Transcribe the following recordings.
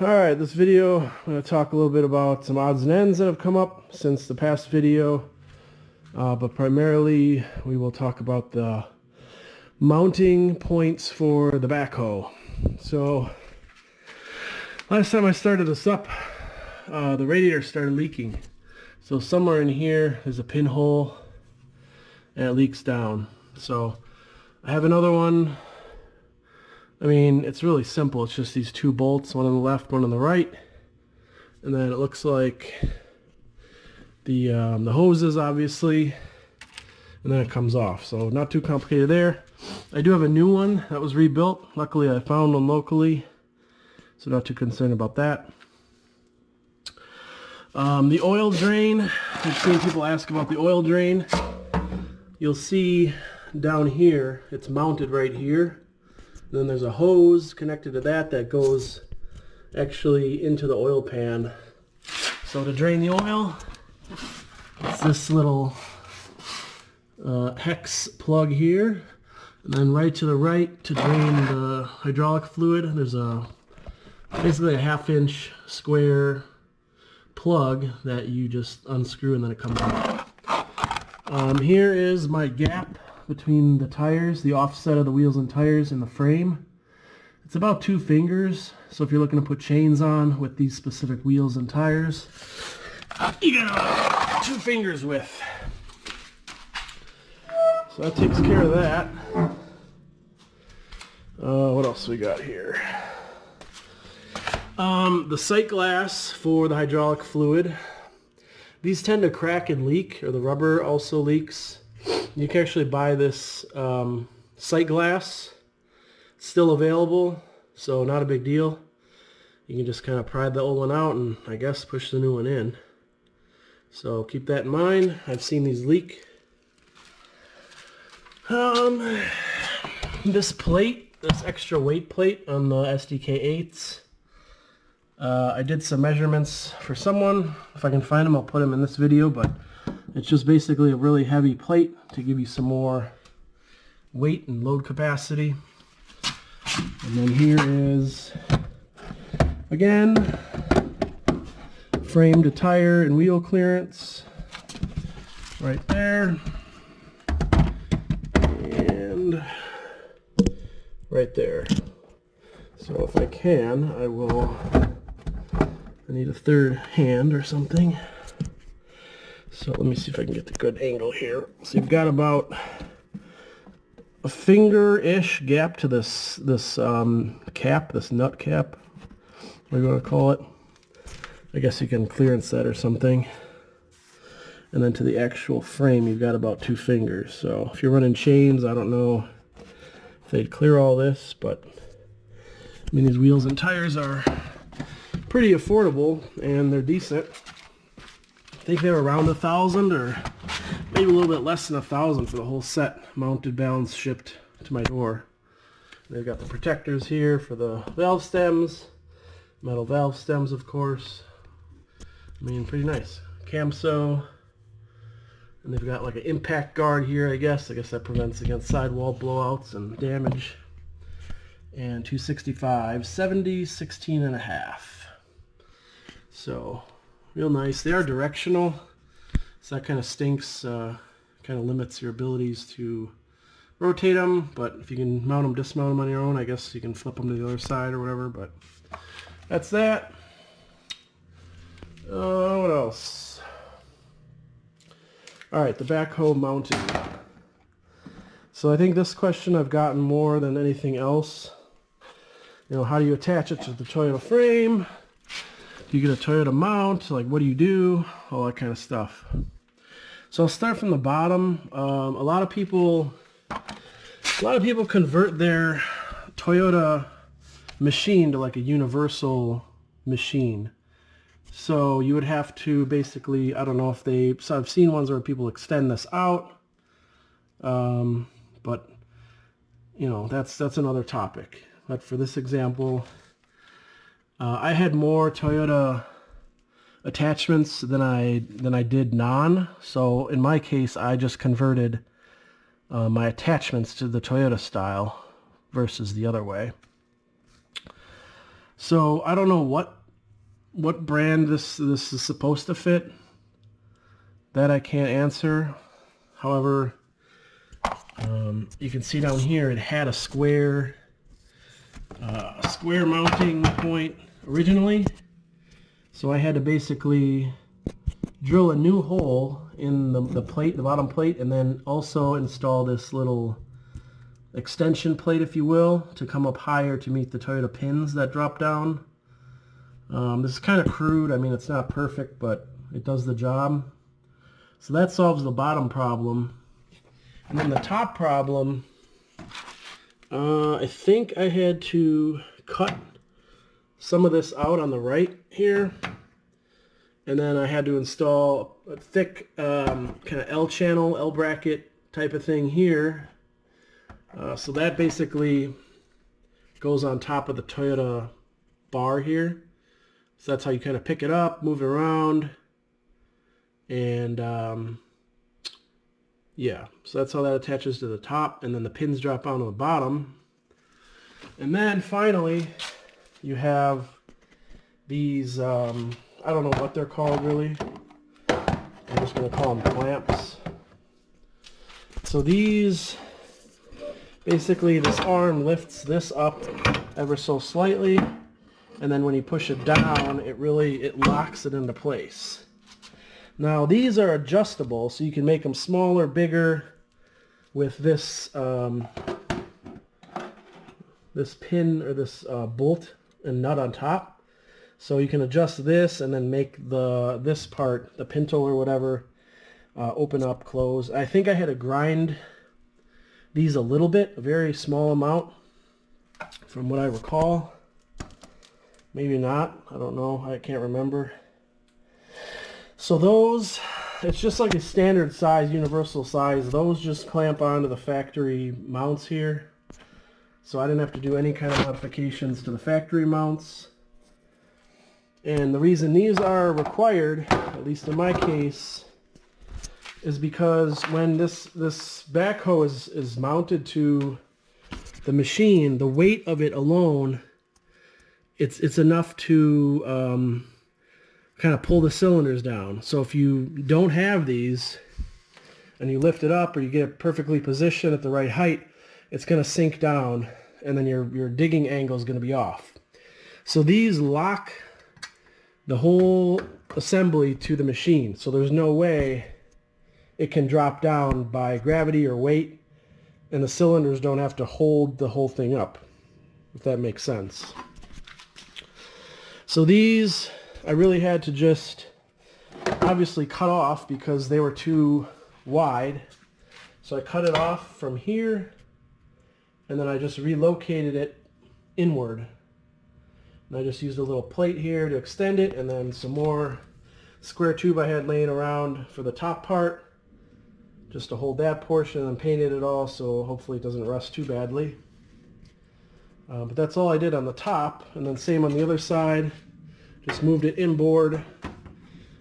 Alright, this video I'm going to talk a little bit about some odds and ends that have come up since the past video, but primarily we will talk about the mounting points for the backhoe. So last time I started this up, the radiator started leaking. So somewhere in here there's a pinhole and it leaks down. So I have another one. I mean, it's really simple. It's just these two bolts, one on the left, one on the right. And then it looks like the hoses, obviously, and then it comes off. So not too complicated there. I do have a new one that was rebuilt. Luckily, I found one locally, so not too concerned about that. The oil drain. I've seen people ask about the oil drain. You'll see down here, it's mounted right here. And then there's a hose connected to that goes actually into the oil pan. So to drain the oil, it's this little hex plug here. And then right to the right, to drain the hydraulic fluid, there's basically a 1/2-inch square plug that you just unscrew and then it comes out. Here is my gap between the tires, the offset of the wheels and tires in the frame. It's about 2 fingers, so if you're looking to put chains on with these specific wheels and tires, you got 2 fingers width. So that takes care of that. What else we got here? The sight glass for the hydraulic fluid. These tend to crack and leak, or the rubber also leaks. You can actually buy this sight glass. It's still available, so not a big deal. You can just kind of pry the old one out and I guess push the new one in. So keep that in mind. I've seen these leak. This plate, this extra weight plate on the SDK8s. I did some measurements for someone. If I can find them, I'll put them in this video, but it's just basically a really heavy plate to give you some more weight and load capacity. And then here is, again, frame to tire and wheel clearance right there. And right there. So if I can, I need a third hand or something. So let me see if I can get the good angle here. So you've got about a finger-ish gap to this cap, this nut cap, what do you want to call it? I guess you can clearance that or something. And then to the actual frame, you've got about 2 fingers. So if you're running chains, I don't know if they'd clear all this, but I mean, these wheels and tires are pretty affordable and they're decent. I think they were around 1,000 or maybe a little bit less than 1,000 for the whole set, mounted, balanced, shipped to my door. They've got the protectors here for the valve stems, metal valve stems, of course. I mean, pretty nice. Camso, and they've got like an impact guard here, I guess. that prevents against sidewall blowouts and damage. And 265, 70, 16.5. So real nice. They are directional, so that kind of stinks, kind of limits your abilities to rotate them, but if you can mount them, dismount them on your own, I guess you can flip them to the other side or whatever, but that's that. What else? Alright, the backhoe mounting. So I think this question I've gotten more than anything else. You know, how do you attach it to the Toyota frame? Do you get a Toyota mount? Like, what do you do? All that kind of stuff. So I'll start from the bottom. A lot of people convert their Toyota machine to like a universal machine. So you would have to basically, I don't know if so I've seen ones where people extend this out, but you know, that's another topic. But for this example, I had more Toyota attachments than I did non. So in my case, I just converted my attachments to the Toyota style versus the other way. So So I don't know what brand this is supposed to fit. That I can't answer. However, you can see down here it had a square mounting point originally. So I had to basically drill a new hole in the plate, the bottom plate, and then also install this little extension plate, if you will, to come up higher to meet the Toyota pins that drop down. This is kind of crude. I mean, it's not perfect, but it does the job. So that solves the bottom problem. And then the top problem, I think I had to cut some of this out on the right here. And then I had to install a thick kind of L channel, L bracket type of thing here. So that basically goes on top of the Toyota bar here. So that's how you kind of pick it up, move it around. And yeah, so that's how that attaches to the top, and then the pins drop down to the bottom. And then finally you have these, I don't know what they're called really. I'm just going to call them clamps. So these, basically this arm lifts this up ever so slightly, and then when you push it down, it locks it into place. Now these are adjustable, so you can make them smaller, bigger with this this pin or this bolt and nut on top. So you can adjust this and then make this part, the pintle or whatever, open up, close. I think I had to grind these a little bit, a very small amount from what I recall. Maybe not, I don't know, I can't remember. So those, it's just like a standard size, universal size. Those just clamp onto the factory mounts here. So I didn't have to do any kind of modifications to the factory mounts. And the reason these are required, at least in my case, is because when this backhoe is mounted to the machine, the weight of it alone, it's enough to kind of pull the cylinders down. So if you don't have these and you lift it up or you get it perfectly positioned at the right height, it's going to sink down, and then your digging angle is going to be off. So these lock the whole assembly to the machine, so there's no way it can drop down by gravity or weight, and the cylinders don't have to hold the whole thing up, if that makes sense. So these I really had to just obviously cut off because they were too wide. So I cut it off from here, and then I just relocated it inward. And I just used a little plate here to extend it, and then some more square tube I had laying around for the top part, just to hold that portion, and then painted it all so hopefully it doesn't rust too badly. But that's all I did on the top, and then same on the other side. Just moved it inboard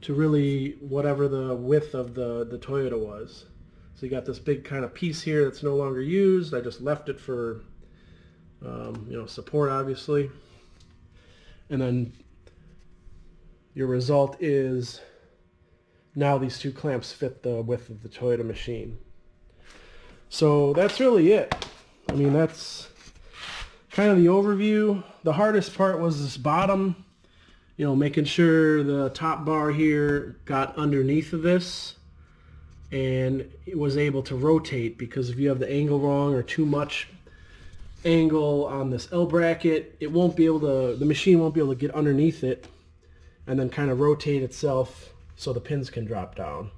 to really whatever the width of the Toyota was. So you got this big kind of piece here that's no longer used. I just left it for support, obviously. And then your result is now these two clamps fit the width of the Toyota machine. So that's really it. I mean, that's kind of the overview. The hardest part was this bottom, making sure the top bar here got underneath of this and it was able to rotate, because if you have the angle wrong or too much angle on this L bracket, it won't be able to, the machine won't be able to get underneath it and then kind of rotate itself so the pins can drop down.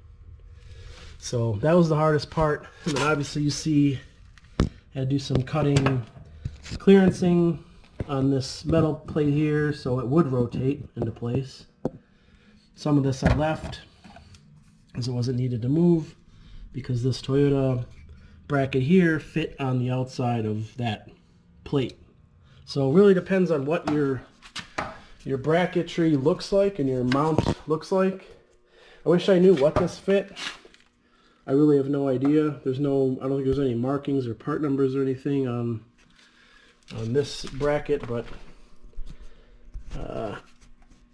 So that was the hardest part. And then obviously you see I had to do some cutting, clearancing on this metal plate here so it would rotate into place. Some of this I left as it wasn't needed to move because this Toyota bracket here fit on the outside of that plate. So it really depends on what your bracketry looks like and your mount looks like. I wish I knew what this fit. I really have no idea. I don't think there's any markings or part numbers or anything on this bracket, but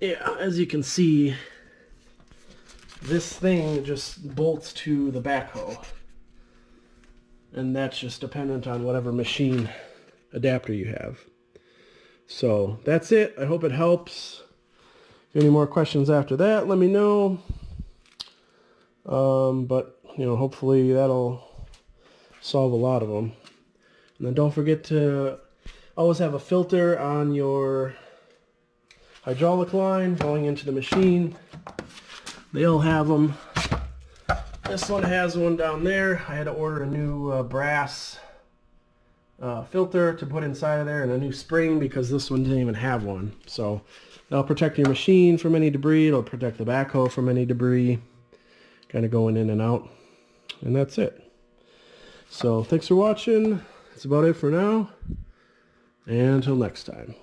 yeah, as you can see, this thing just bolts to the backhoe. And that's just dependent on whatever machine adapter you have. So that's it. I hope it helps. If you have any more questions after that, let me know. But, you know, hopefully that'll solve a lot of them. And then don't forget to always have a filter on your hydraulic line going into the machine. They all have them. This one has one down there. I had to order a new brass filter to put inside of there, and a new spring because this one didn't even have one. So that'll protect your machine from any debris. It'll protect the backhoe from any debris. Kind of going in and out. And that's it. So thanks for watching. That's about it for now. And until next time.